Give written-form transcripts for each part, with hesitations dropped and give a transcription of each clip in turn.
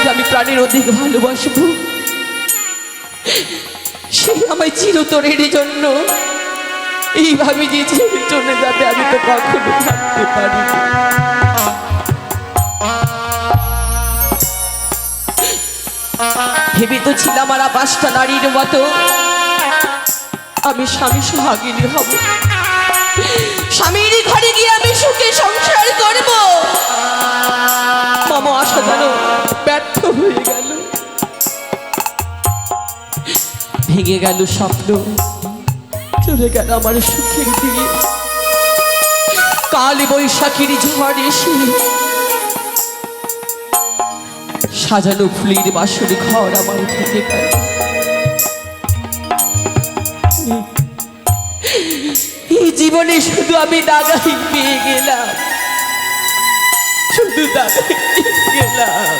যাকে আমি প্রাণের অধিক ভালোবাসবো, সেই আমায় চিরতরের জন্য এইভাবে যে ছেড়ে চলে যাবে আমি তো কখনো থাকতে পারি। ভেবে তো ছিলাম আর 5টা নারীর মতো আমি স্বামী সোহাগিনী হব, স্বামীর ঘরে গিয়ে আমি সুখে সংসার করব। মামা আশা যেন ব্যর্থ হয়ে গেল, ভেঙে গেল স্বপ্ন, চলে গেল আমার সুখের দিকে। কাল বৈশাখীর ঝড় এসে সাজানো ফুলের বাসর ঘর আমার থেকে গেল। এই জীবনে শুধু আমি দাগাই পেয়ে গেলাম, শুধু দাগাই পেয়ে গেলাম।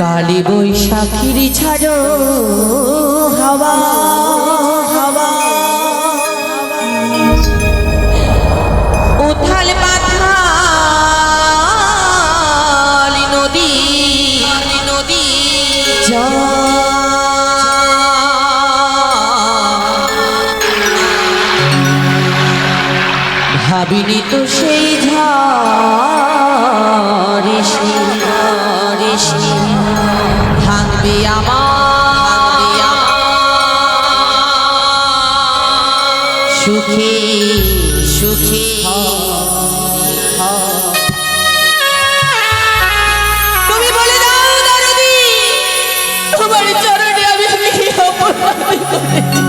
কালী বৈশাখীর ছাড়ো হাওয়া হাওয়া, উথাল পাথাল নদী নদী ভাবিনি তো সেই ঝড় এসে ভাঙবে আমার সুখে সুখে। তুমি বলে দাও দারুদি, তোমার চরণে আমি অপরাধ করেছি।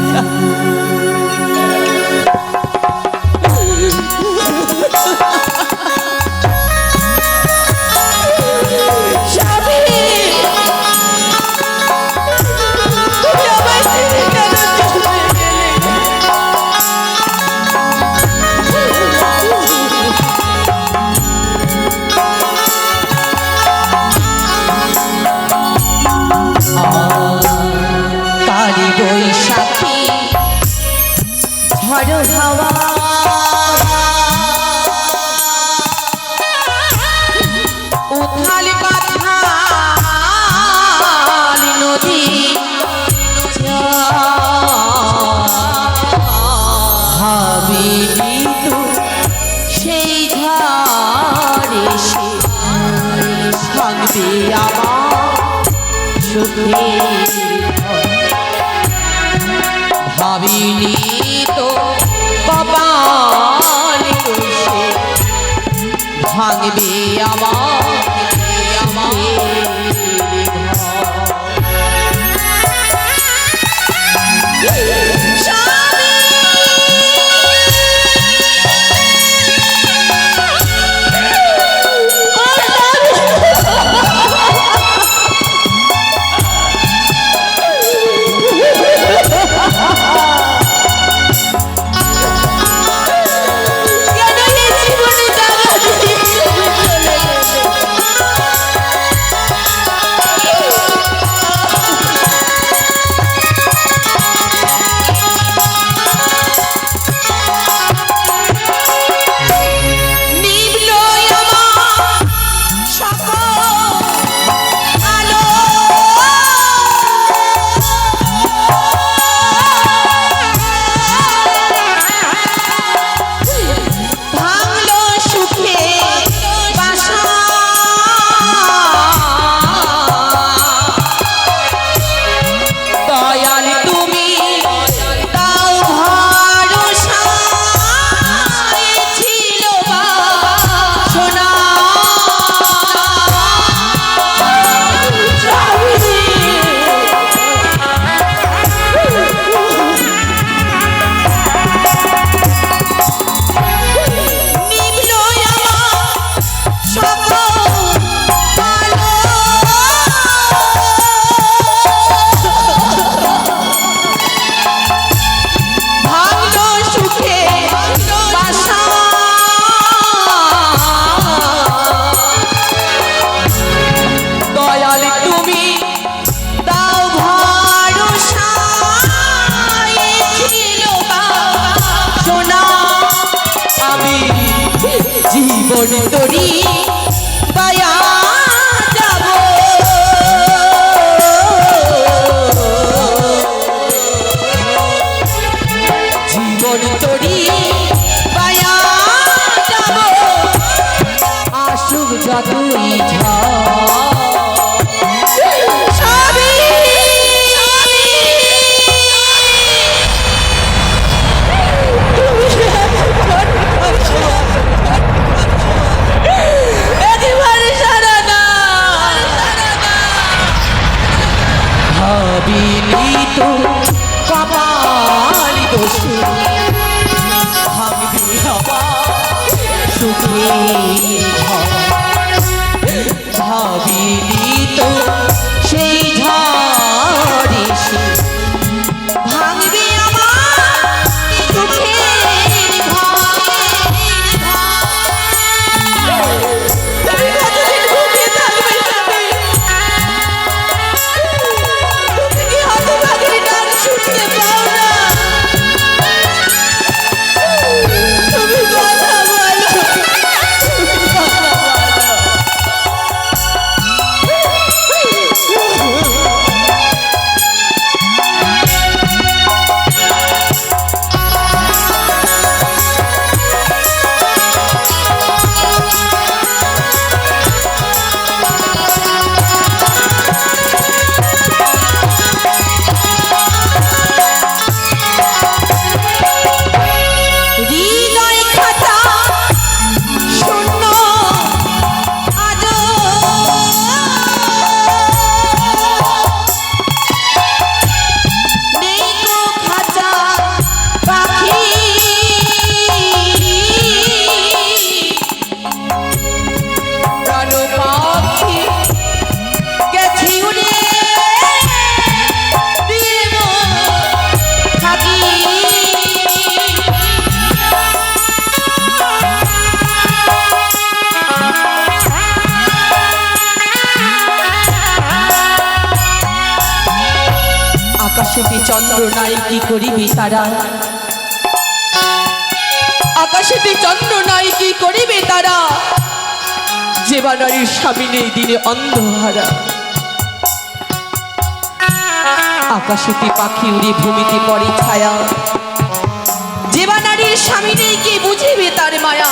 ভাবিনি তো কপাল দোষে ভাঙবে আমার জীবন তরি পায়া যাব জীবন তরি পায়া যাব আসুক যতই তো কপাল দোষে ভাঙবি আমার সুখে ভাবিলি তো সেই ঝড়ে সে ভাঙবি আমার সুখের আকাশেতে চন্দ্র নাই কি করিবে তারা আকাশেতে চন্দ্র নাই কি করিবে তারা যে বানারীর স্বামী নেই দিনে অন্ধহারা আকাশেতে পাখি উড়ে ভূমিতে পড়ে ছায়া যে বানারীর স্বামী নেই কি বুঝিবে তার মায়া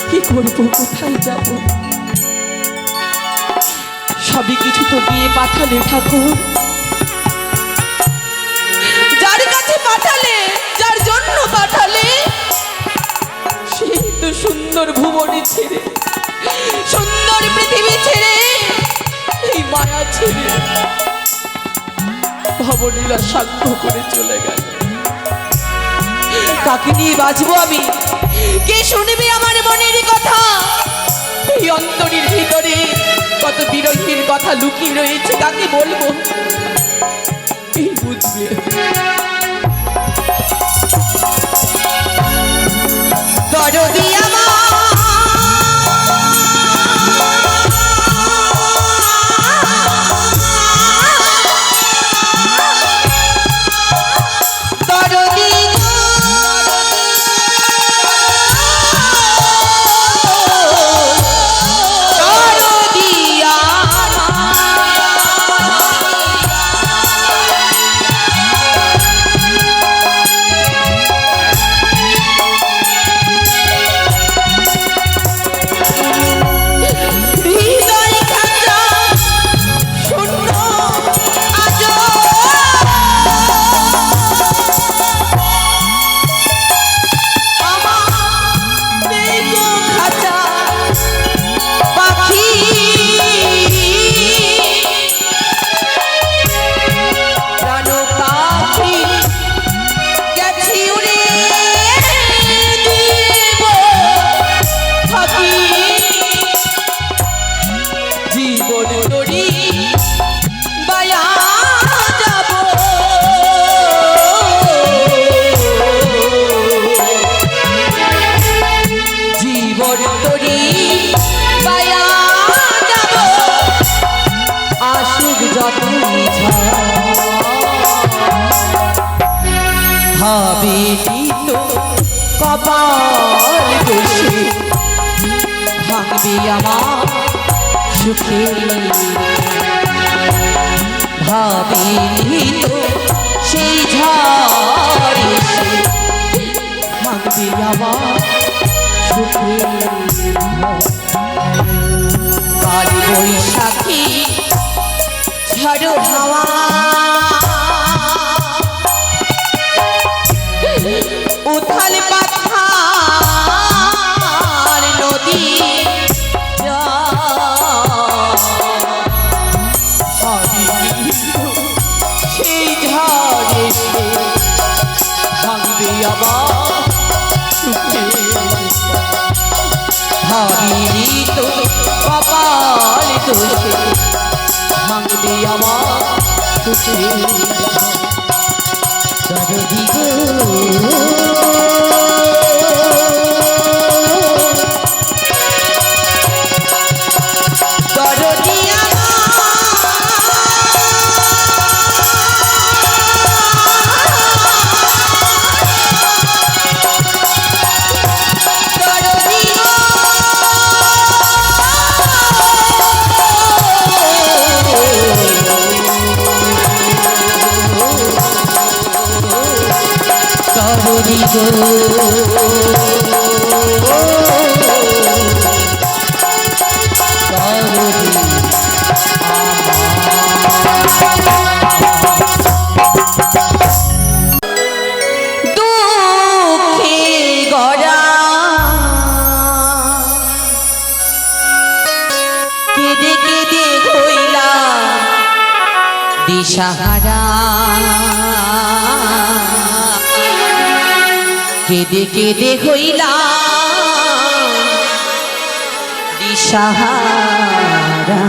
কি করব কোথায় যাব সবই কিছু তো দিয়ে পাঠালে ঠাকুর যার কাছে পাঠালে যার জন্য পাঠালে সেই তো সুন্দর ভুবনে ছেড়ে সুন্দর পৃথিবী ছেড়ে এই মায়া ছেড়ে ভবনীলা সাক্ষ্য করে চলে গেল কাকে নিয়ে বাঁচবো আমি কে শুনবে আমার মনের কথা এই অন্তরের ভিতরে কত বিরহের কথা লুকিয়ে রয়েছে কাকে বলবো এই বুঝবে দরদি ভাবিনি তো কপাল দোষে সুখে ভাবিনি তো সেই ঝড় এসে ভাঙবে আমার সুখে কাল বৈশাখী ঝড় হাওয়া উথাল পাথার নদী সেই ঝড় এসে ভাঙবে আবার সুখে ভাবিনি তো কপাল দোষে ভাঙবে আমার সুখে দরদি গো দিশাহারা কেঁদে কেঁদে হইলা দিশাহারা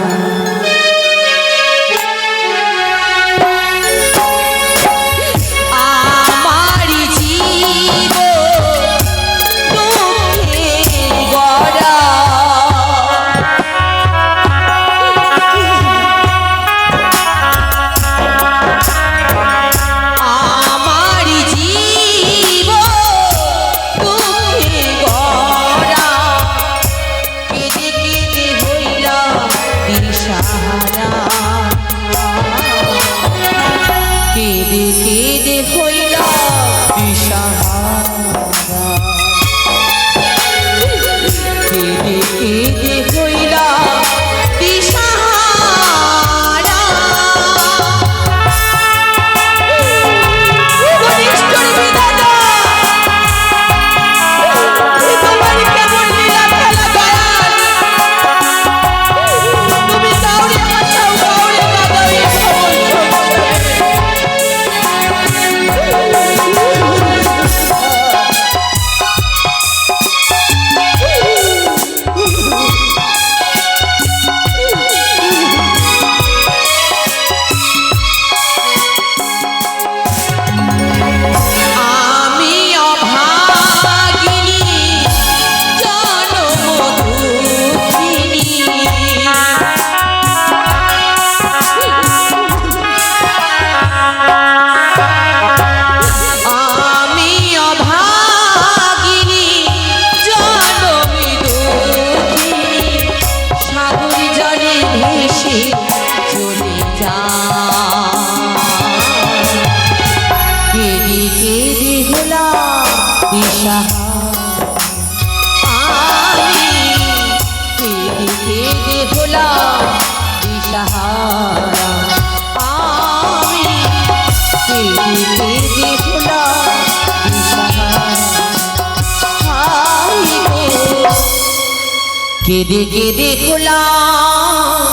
কেঁদে কেঁদে হলাম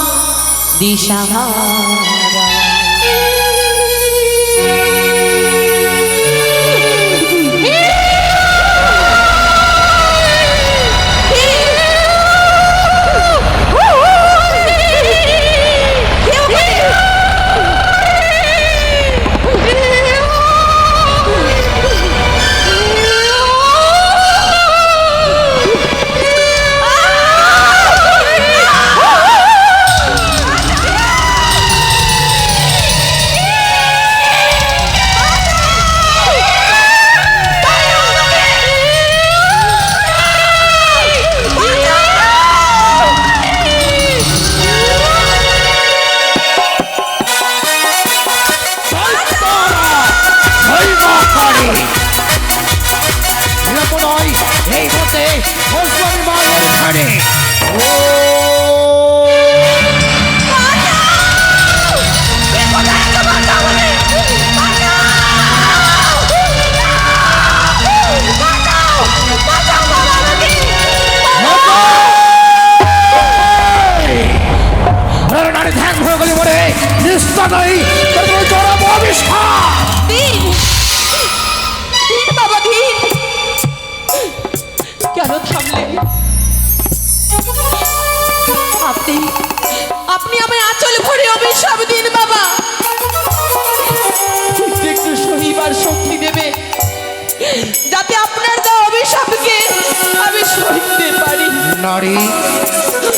দিশাহারা হাতে বসবো আমি মায়ের ঘাড়ে। ও নারী ধ্যান হয়ে গেলি মরে নিস্তারই জড়াবো আবিষ্কার। দিন বাবা দিন, কেন থামলেন? আপনি আপনি আমায় আঁচল ভরে অভিশাপ দিন বাবা, একটু সহিবার শক্তি দেবে, যাতে আপনার দেওয়া অভিশাপকে আমি সইতে পারি। নারী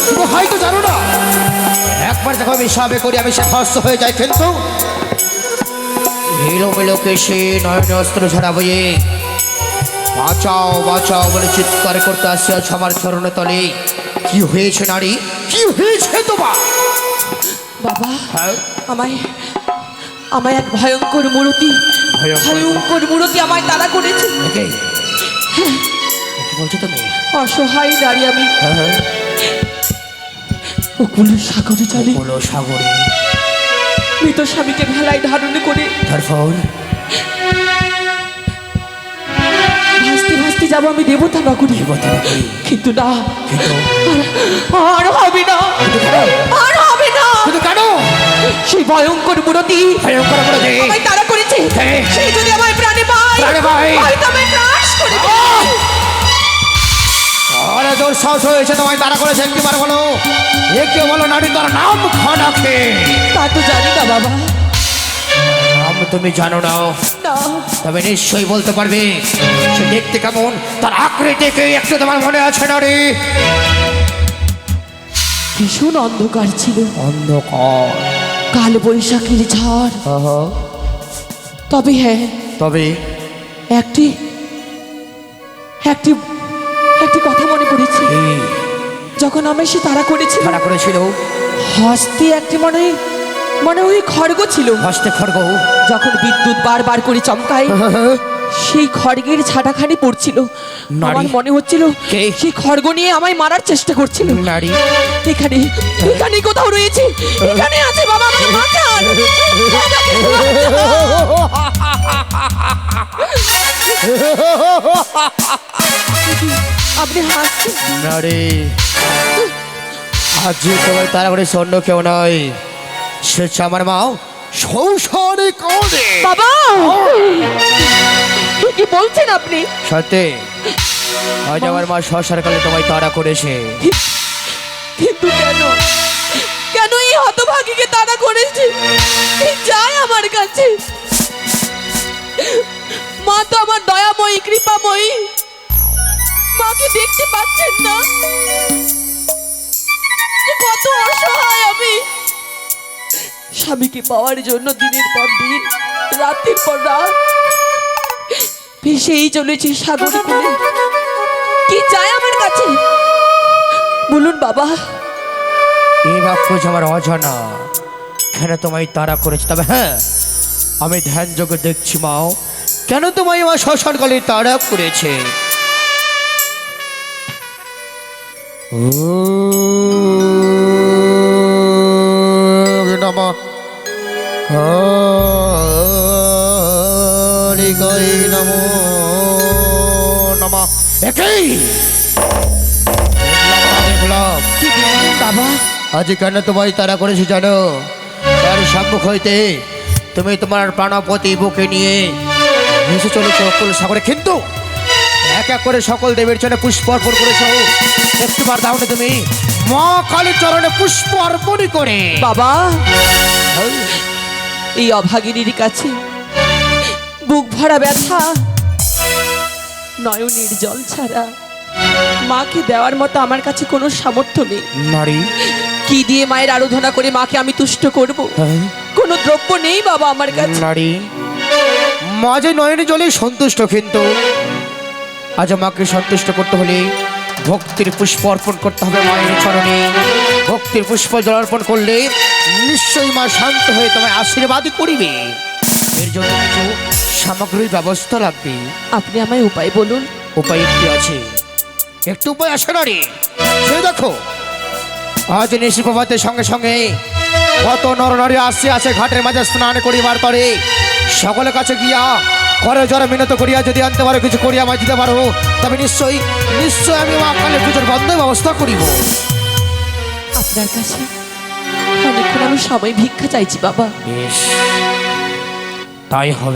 তুমি হয়তো জানো না, একবার যখন আমি সাবে করি আমি সে ধ্বস্ত হয়ে যাই, কিন্তু এলোমেলো কেশে নয়ন অস্ত্র ঝাড়া বয়ে বাঁচাও বাঁচাও বলে চিৎকার করতে আসছে আছো আমার চরণে তলে। কি হয়েছে নারী, কি হয়েছে তোমার? বাবা হ্যাঁ? আমায় আমায় এক ভয়ঙ্কর মূর্তি ভয়ঙ্কর মূর্তি আমায় তাড়া করেছে। একে? কি বলছো তুমি? অসহায় নারী আমি, হ্যাঁ হ্যাঁ, উকুল সাগরে চলে বলো সাগরে মৃত স্বামীকে ভেলায় ধারণ করে তারপর ভাসতে ভাসতে যাবো আমি দেবতা নগরী, কিন্তু না, কিন্তু আর হবে না, আর হবে না। কিন্তু কেন? সেই ভয়ঙ্কর মূর্তি ভয়ঙ্কর মূর্তি আমায় তাড়া করেছে, হ্যাঁ। সে যদি আমায় প্রাণে পায় প্রাণে পায়, হয়তো আমায় নাশ করে দেবে। আরে তোর সাহস হয়েছে তোমায় তারা করেছে, একবার বলো, একে বলো নারী, তার নাম খানাকে। তা তো জানি না বাবা, নাম তুমি জানো না, না তবে নিশ্চয়ই বলতে পারবে সে দেখতে কেমন, তার আকৃতিকে একটু তোমার মনে আছে নারী? ভীষণ অন্ধকার ছিল, অন্ধকার, কাল বৈশাখীর ঝড়, তবে হ্যাঁ তবে একটি একটি একটি কথা মনে পড়েছে, এই যখন আমি সে তাড়া করেছিল তারা করেছিল হস্তে একটি মনে ওই খড়গ ছিল, হস্তে খড়গ, যখন বিদ্যুৎ বারবার করে চমকায় সেই খড়গের ছাটাখানি পড়ছিল, নারী? আমার মনে হচ্ছিল কে? সেই খড়গ নিয়ে আমায় মারার চেষ্টা করছিল। নারী এখানে এখানে কোথাও রয়েছে, এখানে আছে বাবা, আমাকে বাঁচান, আমাকে বাঁচান। আপনি হাসছেন নারী, আজ যে তোমার তারা করে স্বর্ণ কেউ নয়, সে হচ্ছে আমার মা সংসারে করে। বাবা, কি বলছেন আপনি? সত্যি, আজ আমার মা সংসারকালে তোমায় তাড়া করেছে। কিন্তু কেন কেন এই হতভাগীকে তাড়া করেছে? এই যায় আমার কাছে, মা তো আমার দয়াময়ী কৃপাময়ী, মাকে দেখতে পাচ্ছেন না যে কত অসহায় আমি? স্বামীকে পাওয়ার জন্য দিনের পর দিন রাতের পর রাত ভেসেই চলেছি সাগর কুলে। কি চায় আমার কাছে বলুন বাবা? এই বাক্য যে আমার অজানা, কেন তোমায় তাড়া করেছে, তবে হ্যাঁ আমি ধ্যান যোগে দেখছি মাও, কেন তোমায় আমার সংসারকালে তাড়া করেছে। নমঃ কালিকায় নমো নমঃ। একই দেখলাম কি বললেন বাবা? আজ কেন তোমায় তারা করেছে জানো? তার সম্মুখ হইতে তুমি তোমার প্রাণপতি বুকে নিয়ে ভেসে চলেছ অকুল সাগরে, কিন্তু এক এক করে সকল দেবীর চরণে পুষ্প অর্পণ করেছ। একটিবার দাও না তুমি মা কালীর চরণে পুষ্প অর্পণই করে। বাবা, এই অভাগিনীর কাছে বুক ভরা ব্যথা, নয়নের জল ছাড়া মাকে দেওয়ার মতো আমার কাছে কোনো সামর্থ্য নেই। নারী, কি দিয়ে মায়ের আরাধনা করে মাকে আমি তুষ্ট করব? কোনো দ্রব্য নেই বাবা আমার কাছে। নারী, মা যে নয়নে জলে সন্তুষ্ট, কিন্তু আজ মাকে সন্তুষ্ট করতে হলে ভক্তির পুষ্প অর্পণ করতে হবে মায়ের চরণে। ভক্তির পুষ্প জল অর্পণ করলে নিশ্চয়ই মা শান্ত হয়ে তোমায় আশীর্বাদ করিবে। এর জন্য কিছু সামগ্রীর ব্যবস্থা লাগবে। আপনি আমায় উপায় বলুন। উপায় একটি আছে। একটু উপায় আসে না রে। সে দেখো আজ নিশি প্রভাতের সঙ্গে সঙ্গে কত নরনারী আসছে আছে ঘাটের মাঝে স্নান করিবার পরে সকলের কাছে গিয়া ঘরে জ্বরে মিনত করিয়া যদি আনতে পারো কিছু করিয়া আমায় দিতে পারো তবে নিশ্চয়ই নিশ্চয়ই আমি মা কালী পুজোর বন্ধ ব্যবস্থা করিব। আপনার কাছে অনেকক্ষণ আমি সবাই ভিক্ষা চাইছি বাবা। বেশ তাই হবে।